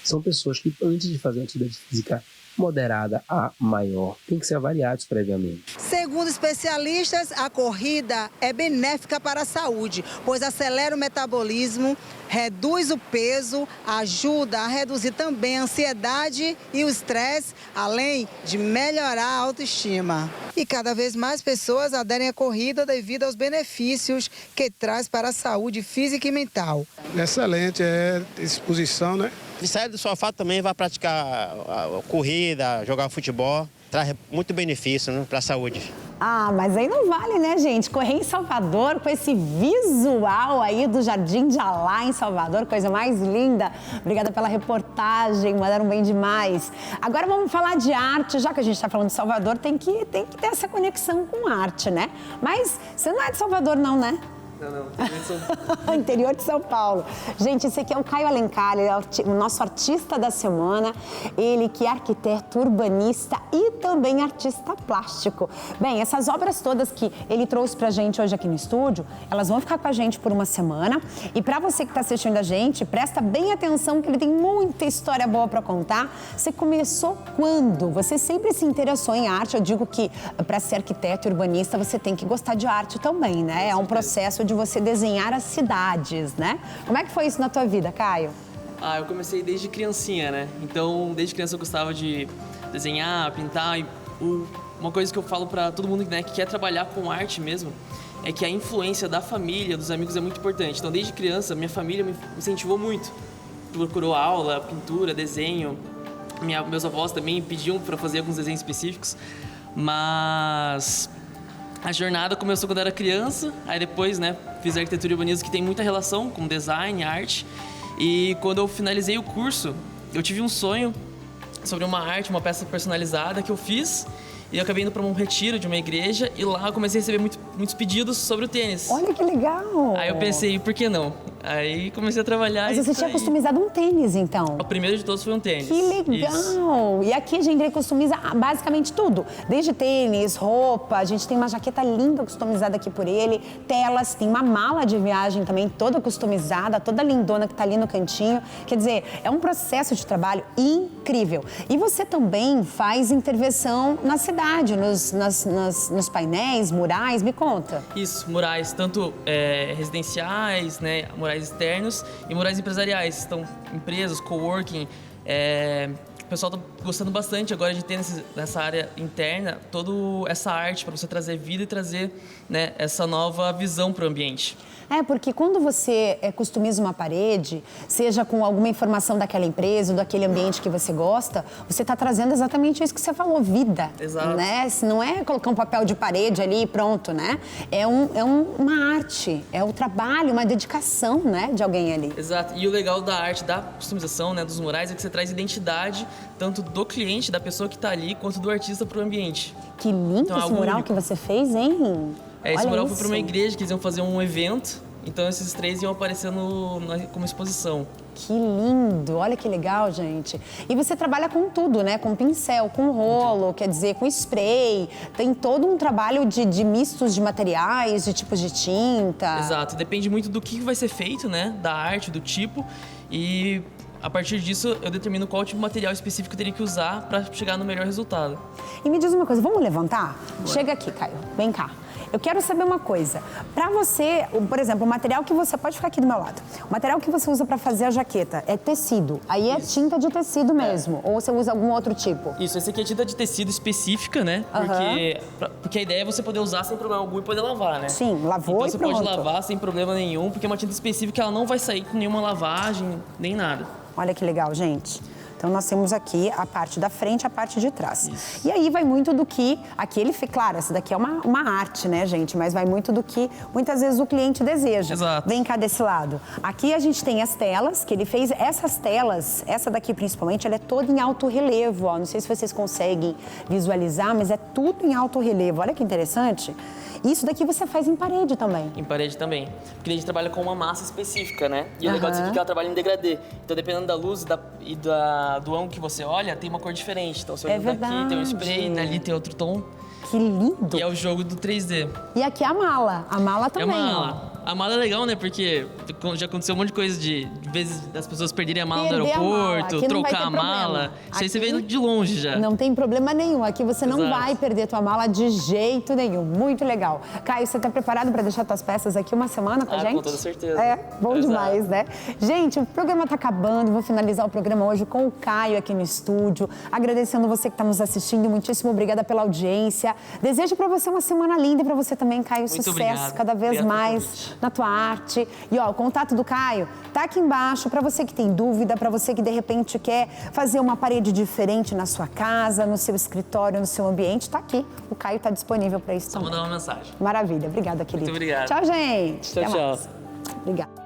são pessoas que, antes de fazer atividade física moderada a maior, tem que ser avaliados previamente. Segundo especialistas, a corrida é benéfica para a saúde, pois acelera o metabolismo, reduz o peso, ajuda a reduzir também a ansiedade e o estresse, além de melhorar a autoestima. E cada vez mais pessoas aderem à corrida devido aos benefícios que traz para a saúde física e mental. Excelente, é disposição, né? Sair do sofá também, vai praticar a corrida, jogar futebol, traz muito benefício, né, para a saúde. Ah, mas aí não vale, né, gente? Correr em Salvador com esse visual aí do Jardim de Alá em Salvador, coisa mais linda. Obrigada pela reportagem, mandaram bem demais. Agora vamos falar de arte, já que a gente está falando de Salvador, tem que ter essa conexão com arte, né? Mas você não é de Salvador não, né? Não, interior de São Paulo. Gente, esse aqui é o Caio Alencar, ele é o nosso artista da semana. Ele que é arquiteto, urbanista e também artista plástico. Bem, essas obras todas que ele trouxe pra gente hoje aqui no estúdio, elas vão ficar com a gente por uma semana. E pra você que tá assistindo a gente, presta bem atenção que ele tem muita história boa pra contar. Você começou quando? Você sempre se interessou em arte. Eu digo que pra ser arquiteto e urbanista, você tem que gostar de arte também, né? É um processo de você desenhar as cidades, né? Como é que foi isso na tua vida, Caio? Eu comecei desde criancinha, né? Então, desde criança eu gostava de desenhar, pintar. E uma coisa que eu falo pra todo mundo, né, que quer trabalhar com arte mesmo, é que a influência da família, dos amigos é muito importante. Então, desde criança, minha família me incentivou muito. Procurou aula, pintura, desenho. Meus avós também pediam para fazer alguns desenhos específicos. Mas a jornada começou quando eu era criança, aí depois, né, fiz arquitetura e urbanismo, que tem muita relação com design, arte. E quando eu finalizei o curso, eu tive um sonho sobre uma arte, uma peça personalizada que eu fiz. E eu acabei indo para um retiro de uma igreja e lá eu comecei a receber muitos pedidos sobre o tênis. Olha que legal! Aí eu pensei, por que não? Aí comecei a trabalhar. Mas você tinha customizado um tênis, então? O primeiro de todos foi um tênis. Que legal! Isso. E aqui a gente customiza basicamente tudo. Desde tênis, roupa, a gente tem uma jaqueta linda customizada aqui por ele, telas, tem uma mala de viagem também toda customizada, toda lindona que tá ali no cantinho. Quer dizer, é um processo de trabalho incrível. E você também faz intervenção na cidade, nos painéis, murais, me conta. Isso, murais, tanto residenciais, né, murais externos e murais empresariais. Então, empresas, coworking, o pessoal tá gostando bastante agora de ter nessa área interna toda essa arte para você trazer vida e trazer, né, essa nova visão para o ambiente. Porque quando você customiza uma parede, seja com alguma informação daquela empresa ou daquele ambiente que você gosta, você está trazendo exatamente isso que você falou, vida. Exato. Né? Não é colocar um papel de parede ali e pronto, né? É uma arte, é o trabalho, uma dedicação, né, de alguém ali. Exato. E o legal da arte, da customização, né, dos murais, é que você traz identidade tanto do cliente, da pessoa que está ali, quanto do artista para o ambiente. Que lindo então, esse mural que você fez, hein? Esse mural foi para uma igreja que eles iam fazer um evento, então esses 3 iam aparecer como exposição. Que lindo, olha que legal, gente. E você trabalha com tudo, né? Com pincel, com rolo, quer dizer, com spray. Tem todo um trabalho de mistos de materiais, de tipos de tinta. Exato, depende muito do que vai ser feito, né? Da arte, do tipo. E a partir disso, eu determino qual tipo de material específico eu teria que usar para chegar no melhor resultado. E me diz uma coisa, vamos levantar? Chega aqui, Caio, vem cá. Eu quero saber uma coisa. Para você, por exemplo, o material que você... Pode ficar aqui do meu lado. O material que você usa para fazer a jaqueta é tecido. Aí é tinta de tecido mesmo. Ou você usa algum outro tipo? Isso, esse aqui é tinta de tecido específica, né? Porque a ideia é você poder usar sem problema algum e poder lavar, né? Sim, lavou então, e pronto. Então você pode lavar sem problema nenhum, porque é uma tinta específica, ela não vai sair com nenhuma lavagem, nem nada. Olha que legal, gente. Então, nós temos aqui a parte da frente e a parte de trás. Isso. E aí vai muito do que... Claro, essa daqui é uma arte, né, gente? Mas vai muito do que, muitas vezes, o cliente deseja. Exato. Vem cá desse lado. Aqui a gente tem as telas que ele fez. Essas telas, essa daqui principalmente, ela é toda em alto relevo, ó. Não sei se vocês conseguem visualizar, mas é tudo em alto relevo. Olha que interessante. Isso daqui você faz em parede também. Em parede também. Porque a gente trabalha com uma massa específica, né? E o legal disso aqui é que ela trabalha em degradê. Então, dependendo da luz e do ângulo que você olha, tem uma cor diferente. Então, você olha daqui, tem um spray, dali tem outro tom. Que lindo! E é o jogo do 3D. E aqui é a mala. A mala também, A mala é legal, né? Porque já aconteceu um monte de coisa de vezes das pessoas perderem a mala no aeroporto, trocar a mala. Isso aí você vê de longe já. Não tem problema nenhum. Aqui você não vai perder tua mala de jeito nenhum. Muito legal. Caio, você tá preparado para deixar tuas peças aqui uma semana com a gente? Com toda certeza. Bom demais, né? Gente, o programa tá acabando. Vou finalizar o programa hoje com o Caio aqui no estúdio. Agradecendo você que tá nos assistindo. Muitíssimo obrigada pela audiência. Desejo para você uma semana linda e para você também, Caio, sucesso cada vez mais na tua arte. E ó, o contato do Caio tá aqui embaixo para você que tem dúvida, para você que de repente quer fazer uma parede diferente na sua casa, no seu escritório, no seu ambiente, tá aqui. O Caio tá disponível para isso também. Só mandar uma mensagem. Maravilha. Obrigada, querido. Muito obrigado. Tchau, gente. Tchau, tchau. Obrigada.